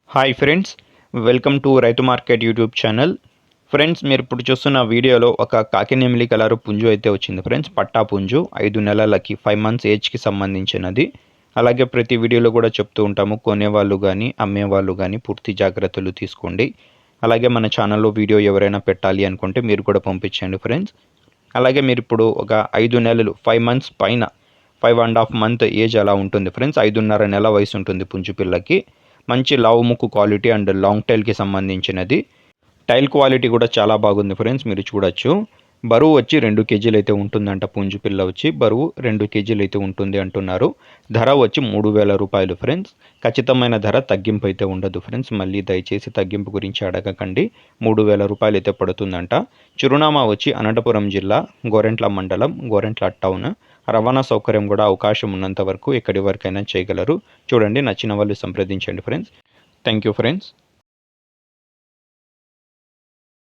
Hi friends, welcome to రైతు market YouTube channel. Friends, మీరు ఇప్పుడు చూస్తున్న వీడియోలో ఒక కాకినెమిలి కలరు పుంజు అయితే వచ్చింది ఫ్రెండ్స్. పట్టా పుంజు 5 నెలలకి 5 మంత్స్ ఏజ్కి సంబంధించినది. అలాగే ప్రతి వీడియోలో కూడా చెప్తూ ఉంటాము, కొనేవాళ్ళు కానీ అమ్మేవాళ్ళు కానీ పూర్తి జాగ్రత్తలు తీసుకోండి. అలాగే మన ఛానల్లో వీడియో ఎవరైనా పెట్టాలి అనుకుంటే మీరు కూడా పంపించండి ఫ్రెండ్స్. అలాగే మీరు ఇప్పుడు ఒక 5 నెలలు 5 మంత్స్ పైన 5.5 మంత్ ఏజ్ అలా ఉంటుంది ఫ్రెండ్స్. 5.5 నెల వయసు ఉంటుంది పుంజు పిల్లకి. మంచి లావు ముక్కు క్వాలిటీ అండ్ లాంగ్ టైల్కి సంబంధించినది. టైల్ క్వాలిటీ కూడా చాలా బాగుంది ఫ్రెండ్స్, మీరు చూడొచ్చు. బరువు వచ్చి 2 కేజీలు అయితే ఉంటుందంట. పుంజు పిల్ల వచ్చి బరువు 2 కేజీలు అయితే ఉంటుంది అంటున్నారు. ధర వచ్చి 3,000 రూపాయలు ఫ్రెండ్స్. ఖచ్చితమైన ధర తగ్గింపు అయితే ఉండదు ఫ్రెండ్స్. మళ్ళీ దయచేసి తగ్గింపు గురించి అడగకండి. 3,000 రూపాయలు అయితే పడుతుందంట. చిరునామా వచ్చి అనంతపురం జిల్లా, గోరెంట్ల మండలం, గోరెంట్ల టౌన్. రవాణా సౌకర్యం కూడా అవకాశం ఉన్నంత వరకు ఎక్కడి వరకైనా చేయగలరు. చూడండి, నచ్చిన వాళ్ళు సంప్రదించండి ఫ్రెండ్స్. Thank you friends.